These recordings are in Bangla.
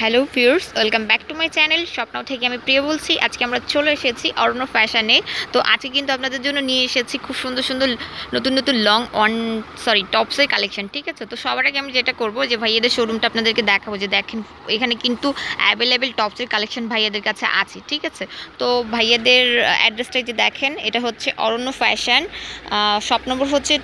Hello viewers, welcome back to my channel. স্বপ্ন থেকে আমি প্রিয় বলছি। আজকে আমরা চলে এসেছি অরণ্য ফ্যাশনে। তো আজকে কিন্তু আপনাদের জন্য নিয়ে এসেছি খুব সুন্দর সুন্দর নতুন নতুন টপসের কালেকশন। ঠিক আছে, তো সবার আগে আমি যেটা করবো যে ভাইয়াদের শোরুমটা আপনাদেরকে দেখাবো, যে দেখেন এখানে কিন্তু অ্যাভেলেবেল টপসের কালেকশন ভাইয়াদের কাছে আছে। ঠিক আছে, তো ভাইয়াদের অ্যাড্রেসটা যে দেখেন, এটা হচ্ছে অরণ্য ফ্যাশন, শপ নম্বর হচ্ছে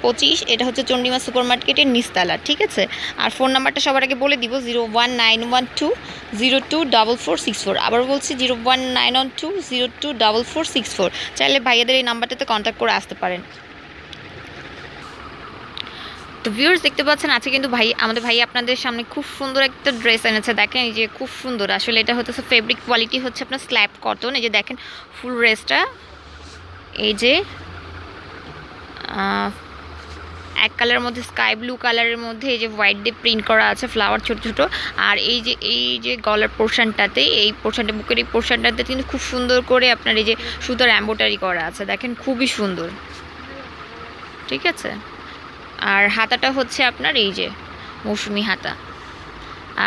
25। এটা হচ্ছে চন্ডিমা সুপার মার্কেটের নিচতলা। ঠিক আছে, আর ফোন নাম্বারটা সবার আগে বলে দিব, 01912024464। আবার বলছি 01912024464। চাইলে ভাইয়াদের এই নাম্বারটাতে কন্ট্যাক্ট করে আসতে পারেন। তো ভিউয়ার্স, দেখতে পাচ্ছেন আজকে কিন্তু আমাদের ভাই আপনাদের সামনে খুব সুন্দর একটা ড্রেস এনেছে। দেখেন এই যে খুব সুন্দর, আসলে এটা হচ্ছে ফেব্রিক কোয়ালিটি হচ্ছে আপনার স্ল্যাব কটন। এই যে দেখেন ফুল ড্রেসটা, এই যে এক কালারের মধ্যে স্কাই ব্লু কালারের মধ্যে এই যে হোয়াইট দিয়ে প্রিন্ট করা আছে ফ্লাওয়ার ছোট ছোট। আর এই যে গলার পোর্শনটাতে, এই পোর্শনটা, বুকের এই পোর্শনটাতে কিন্তু খুব সুন্দর করে আপনার এই যে সুতোর এমব্রয়ডারি করা আছে। দেখেন খুবই সুন্দর। ঠিক আছে, আর হাতাটা হচ্ছে আপনার এই যে মৌসুমি হাতা,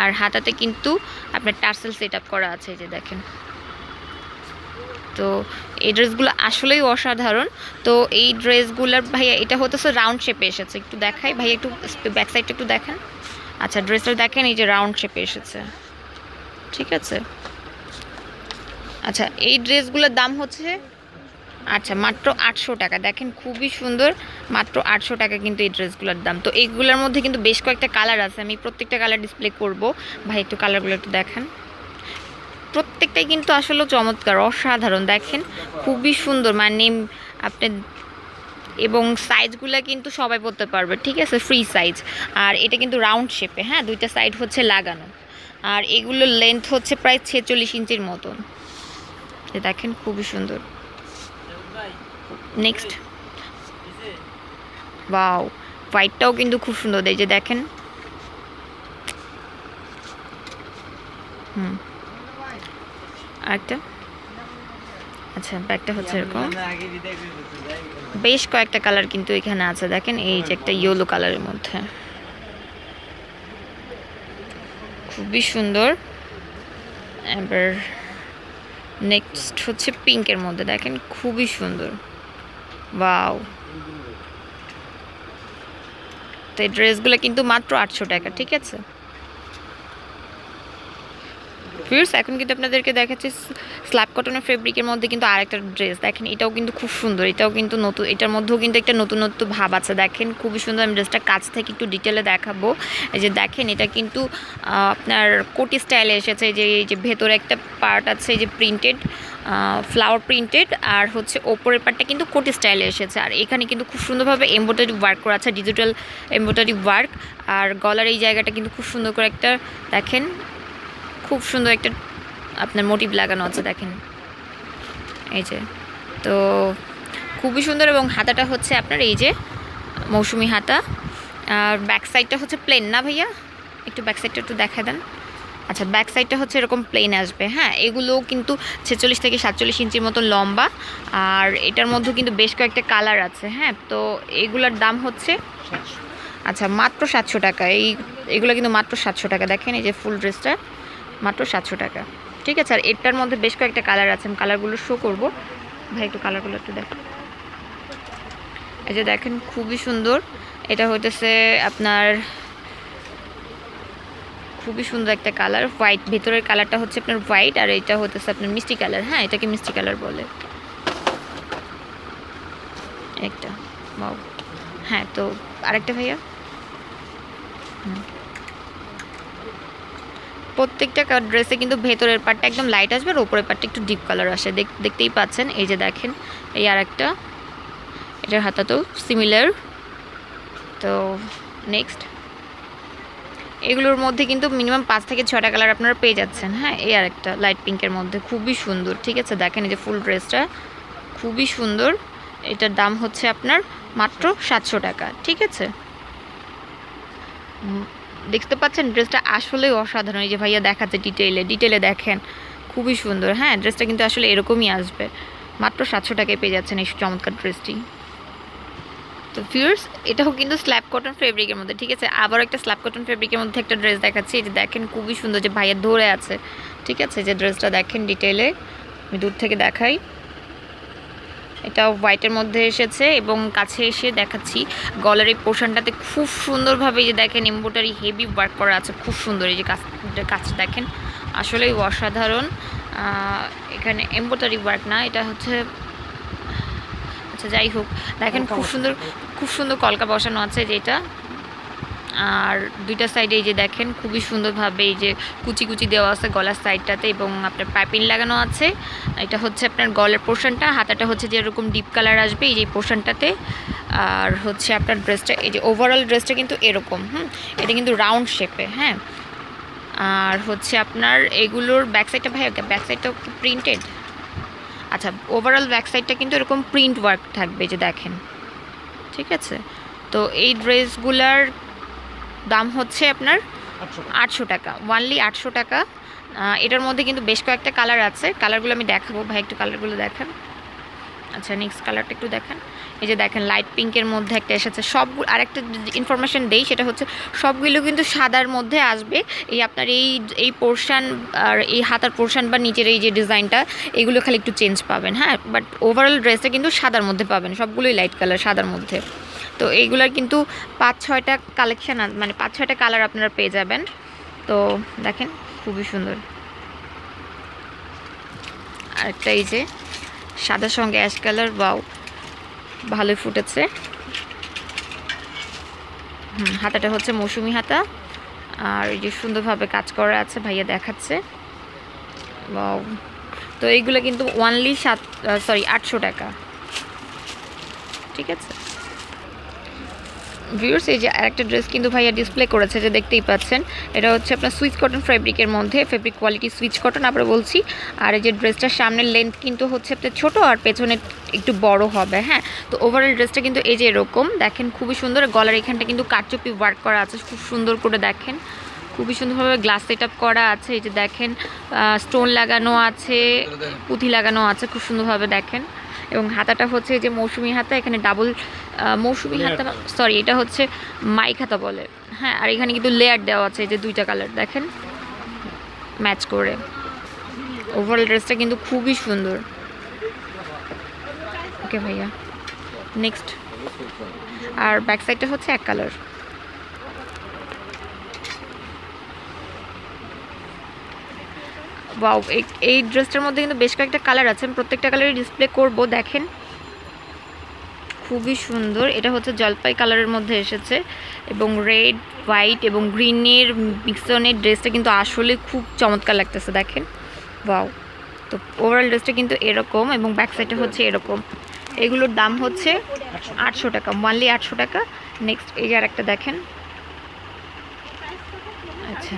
আর হাতাতে কিন্তু আপনার টার্সেল সেট আপ করা আছে। এই যে দেখেন, তো এই ড্রেসগুলো আসলেই অসাধারণ। তো এই ড্রেসগুলোর ভাইয়া এটা হতেছে রাউন্ড শেপে এসেছে। একটু দেখাই ভাইয়া, একটু ব্যাক সাইডটা একটু দেখেন। আচ্ছা, ড্রেসটা দেখেন, এই যে রাউন্ড শেপে এসেছে। ঠিক আছে, আচ্ছা এই ড্রেসগুলোর দাম হচ্ছে মাত্র 800 টাকা। দেখেন খুবই সুন্দর, মাত্র 800 টাকা কিন্তু এই ড্রেসগুলোর দাম। তো এইগুলোর মধ্যে কিন্তু বেশ কয়েকটা কালার আছে, আমি প্রত্যেকটা কালার ডিসপ্লে করব। ভাই একটু কালারগুলো একটু দেখান। প্রত্যেকটাই কিন্তু আসলে চমৎকার, অসাধারণ। দেখেন খুবই সুন্দর, মানে আপনি, এবং সাইজগুলো কিন্তু সবাই পরতে পারবে। ঠিক আছে, ফ্রি সাইজ। আর এটা কিন্তু রাউন্ড শেপে, হ্যাঁ, দুইটা সাইড হচ্ছে লাগানো। আর এগুলোর লেন্থ হচ্ছে প্রায় 46 ইঞ্চির মতন। দেখেন খুবই সুন্দর। নেক্সট, ওয়াও, হোয়াইটটাও কিন্তু খুব সুন্দর। এই যে দেখেন, আরেকটা, আচ্ছা ব্যাগটা হচ্ছে এরকম। বেশ কয়েকটা কালার কিন্তু এখানে আছে। দেখেন এই যে একটা ইয়েলো কালারের মধ্যে, খুবই সুন্দর। এবার নেক্সট হচ্ছে পিঙ্কের মধ্যে, দেখেন খুবই সুন্দর, ওয়াও। তো এই ড্রেসগুলো কিন্তু মাত্র 800 টাকা। ঠিক আছে ভিউয়ার্স, এখন কিন্তু আপনাদেরকে দেখাচ্ছি স্ল্যাব কটনের ফেব্রিকের মধ্যে কিন্তু আরেকটা ড্রেস। দেখেন এটাও কিন্তু খুব সুন্দর, এটাও কিন্তু নতুন, এটার মধ্যেও কিন্তু একটা নতুনত্ব ভাব আছে। দেখেন খুবই সুন্দর। আমি ড্রেসটা কাছ থেকে একটু ডিটেলে দেখাবো। এই যে দেখেন, এটা কিন্তু আপনার কোটি স্টাইলে এসেছে। এই যে ভেতরে একটা পার্ট আছে, এই যে প্রিন্টেড, ফ্লাওয়ার প্রিন্টেড, আর হচ্ছে ওপরের পার্টটা কিন্তু কোটি স্টাইলে এসেছে। আর এখানে কিন্তু খুব সুন্দরভাবে এমব্রয়ডারি ওয়ার্ক করা আছে, ডিজিটাল এমব্রয়ডারি ওয়ার্ক। আর গলার এই জায়গাটা কিন্তু খুব সুন্দর করে একটা, দেখেন খুব সুন্দর একটা আপনার মোটিভ লাগানো আছে। দেখেন এই যে, তো খুবই সুন্দর। এবং হাতাটা হচ্ছে আপনার এই যে মৌসুমি হাতা। আর ব্যাক সাইডটা হচ্ছে প্লেন না ভাইয়া, একটু ব্যাক সাইডটা একটু দেখা দেন। আচ্ছা, ব্যাক সাইডটা হচ্ছে এরকম প্লেন আসবে। হ্যাঁ, এগুলোও কিন্তু 46 থেকে 47 ইঞ্চির মতো লম্বা। আর এটার মধ্যে কিন্তু বেশ কয়েকটা কালার আছে। হ্যাঁ, তো এগুলোর দাম হচ্ছে মাত্র 700 টাকা। এগুলো কিন্তু মাত্র 700 টাকা। দেখেন এই যে ফুল ড্রেসটা মাত্র 700 টাকা। ঠিক আছে, আর এটার মধ্যে বেশ কয়েকটা কালার আছে, আমি কালারগুলো শো করবো। ভাই একটু কালারগুলো একটু দেখেন। এই যে দেখেন খুবই সুন্দর, এটা হইতেছে আপনার খুবই সুন্দর একটা কালার, হোয়াইট। ভেতরের কালারটা হচ্ছে আপনার হোয়াইট, আর এটা হতেছে আপনার মিষ্টি কালার। হ্যাঁ, এটাকে মিষ্টি কালার বলে একটা। হ্যাঁ, তো আরেকটা ভাইয়া, প্রত্যেকটা ড্রেসে কিন্তু ভেতরের পার্টটা একদম লাইট আসবে, আর উপরের পার্টটা একটু ডিপ কালার আসে। দেখতেই পাচ্ছেন। এই যে দেখেন, এই আর একটা, এটার হাতাতেও সিমিলার। তো নেক্সট, এগুলোর মধ্যে কিন্তু মিনিমাম 5 থেকে 6টা কালার আপনারা পেয়ে যাচ্ছেন। হ্যাঁ, এই আর একটা লাইট পিঙ্কের মধ্যে, খুবই সুন্দর। ঠিক আছে, দেখেন এই যে ফুল ড্রেসটা খুবই সুন্দর। এটার দাম হচ্ছে আপনার মাত্র 700 টাকা। ঠিক আছে, দেখতে পাচ্ছেন ড্রেসটা আসলেই অসাধারণ। এই যে ভাইয়া দেখাচ্ছে ডিটেলে দেখেন খুবই সুন্দর। হ্যাঁ, ড্রেসটা কিন্তু আসলে এরকমই আসবে। মাত্র 700 টাকায় পেয়ে যাচ্ছেন এই চমৎকার ড্রেসটি। তো ভিউয়ার্স এটাও কিন্তু স্ল্যাব কটন ফেব্রিকের মধ্যে, ঠিক আছে। আবার একটা স্ল্যাব কটন ফেব্রিকের মধ্যে একটা ড্রেস দেখাচ্ছি। এই যে দেখেন খুবই সুন্দর, যে ভাইয়া ধরে আছে, ঠিক আছে। যে ড্রেসটা দেখেন ডিটেলে, আমি দূর থেকে দেখাই। এটা হোয়াইটের মধ্যে এসেছে এবং কাছে এসে দেখাচ্ছি গলার এই পোর্শনটাতে খুব সুন্দরভাবে যে দেখেন এমব্রয়ডারি হেভি ওয়ার্ক করা আছে, খুব সুন্দর। এই যে কাজটা দেখেন আসলেই অসাধারণ। এখানে এমব্রয়ডারি ওয়ার্ক না, এটা হচ্ছে, আচ্ছা যাই হোক, দেখেন খুব সুন্দর কলকা বসানো আছে যেটা। আর দুইটা সাইডে এই যে দেখেন খুবই সুন্দরভাবে এই যে কুচি কুচি দেওয়া আছে গলার সাইডটাতে, এবং আপনার পাইপিং লাগানো আছে। এটা হচ্ছে আপনার গলার পোর্শনটা, হাতাটা হচ্ছে যে এরকম ডিপ কালার আসবে এই যে পোর্শনটাতে। আর হচ্ছে আপনার ড্রেসটা, এই যে ওভারঅল ড্রেসটা কিন্তু এরকম, এটা কিন্তু রাউন্ড শেপে, হ্যাঁ। আর হচ্ছে আপনার এগুলোর ব্যাক সাইডটা, ভাই ব্যাক সাইডটাও প্রিন্টেড, আচ্ছা ওভারঅল ব্যাক সাইডটা কিন্তু এরকম প্রিন্ট ওয়ার্ক থাকবে, যে দেখেন, ঠিক আছে। তো এই ড্রেসগুলার দাম হচ্ছে আপনার 800 টাকা, ওয়ানলি 800 টাকা। এটার মধ্যে কিন্তু বেশ কয়েকটা কালার আছে, কালারগুলো আমি দেখাবো। ভাই একটু কালারগুলো দেখেন। আচ্ছা নেক্সট কালারটা একটু দেখেন। এই যে দেখেন লাইট পিঙ্কের মধ্যে একটা এসেছে। সবগুলো আরেকটা ইনফরমেশন দেই, সেটা হচ্ছে সবগুলো কিন্তু সাদার মধ্যে আসবে। এই আপনার এই পোর্শন আর এই হাতার পোর্শন বা নিচের এই যে ডিজাইনটা, এগুলো খালি একটু চেঞ্জ পাবেন, হ্যাঁ। বাট ওভারঅল ড্রেসটা কিন্তু সাদার মধ্যে পাবেন, সবগুলোই লাইট কালার সাদার মধ্যে। তো এইগুলার কিন্তু 5-6টা কালেকশান, মানে 5-6টা কালার আপনারা পেয়ে যাবেন। তো দেখেন খুবই সুন্দর। আরেকটা এই যে সাদার সঙ্গে অ্যাশ কালার, বাও ভালোই ফুটেছে। হাতাটা হচ্ছে মৌসুমি হাতা, আর এই যে সুন্দরভাবে কাজ করা আছে, ভাইয়া দেখাচ্ছে, বাও। তো এইগুলো কিন্তু ওয়ানলি 800 টাকা, ঠিক আছে। ভিউয়ার্স এই যে আরেকটা ড্রেস কিন্তু ভাইয়া ডিসপ্লে করেছে, যে দেখতেই পাচ্ছেন। এটা হচ্ছে আপনার সুইচ কটন ফেব্রিকের মধ্যে, ফেব্রিক কোয়ালিটি সুইচ কটন আবার বলছি। আর এই যে ড্রেসটার সামনের লেন্থ কিন্তু হচ্ছে আপনার ছোটো, আর পেছনে একটু বড় হবে, হ্যাঁ। তো ওভারঅল ড্রেসটা কিন্তু এই যে এরকম দেখেন, খুবই সুন্দর। গলার এখানটা কিন্তু কারচুপি ওয়ার্ক করা আছে, খুব সুন্দর করে দেখেন, খুবই সুন্দরভাবে গ্লাস সেট আপ করা আছে। এই যে দেখেন স্টোন লাগানো আছে, পুঁথি লাগানো আছে, খুব সুন্দরভাবে দেখেন। এবং হাতাটা হচ্ছে এই যে মৌসুমি হাতা, এখানে ডাবল মৌসুমি হাতা, সরি এটা হচ্ছে মাইক হাতা বলে, হ্যাঁ। আর এখানে কিন্তু লেয়ার দেওয়া আছে, এই যে দুইটা কালার দেখেন ম্যাচ করে। ওভারঅল ড্রেসটা কিন্তু খুবই সুন্দর। ওকে ভাইয়া নেক্সট। আর ব্যাক সাইডটা হচ্ছে এক কালার। ওয়াও, এই ড্রেসটার মধ্যে কিন্তু বেশ কয়েকটা কালার আছে, আমি প্রত্যেকটা কালারই ডিসপ্লে করব। দেখেন খুবই সুন্দর। এটা হচ্ছে জলপাই কালারের মধ্যে এসেছে, এবং রেড, হোয়াইট এবং গ্রিনের মিক্সনের ড্রেসটা কিন্তু আসলে খুব চমৎকার লাগতেছে, দেখেন ওয়াও। তো ওভারঅল ড্রেসটা কিন্তু এরকম, এবং ব্যাক সাইডটা হচ্ছে এরকম। এগুলোর দাম হচ্ছে 800 টাকা, ওয়ানলি 800 টাকা। নেক্সট এই যে আরেকটা দেখেন, আচ্ছা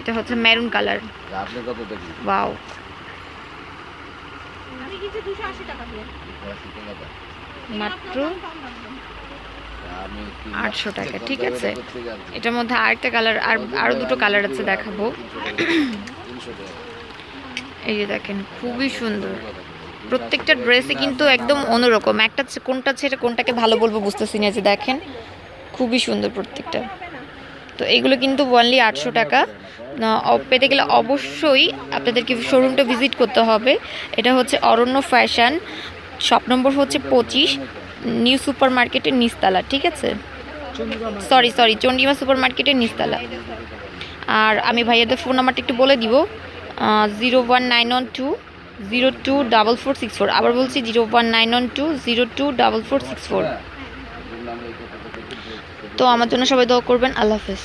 এটা হচ্ছে মেরুন কালার, ওয়াও মাত্র 800 টাকা, ঠিক আছে। এটার মধ্যে আরেকটা কালার, আরও দুটো কালার আছে, দেখাবো। এই যে দেখেন খুবই সুন্দর, প্রত্যেকটা ড্রেসে কিন্তু একদম অন্যরকম। একটা কোনটা ছেড়ে কোনটাকে ভালো বলবো বুঝতেছি না, যে দেখেন খুবই সুন্দর প্রত্যেকটা। তো এইগুলো কিন্তু ওনলি 800 টাকা। পেতে গেলে অবশ্যই আপনাদেরকে শোরুমটা ভিজিট করতে হবে। এটা হচ্ছে অরণ্য ফ্যাশন, শপ নম্বর হচ্ছে 25, নিউ সুপার মার্কেটের নিচতলা, ঠিক আছে। সরি চন্ডিমা সুপার মার্কেটের নিচতলা। আর আমি ভাইয়াদের ফোন নাম্বারটা একটু বলে দিব, 01912024464। আবার বলছি 01912024464। তো আমার জন্য সবাই দোয়া করবেন। আল্লাহ হাফেজ।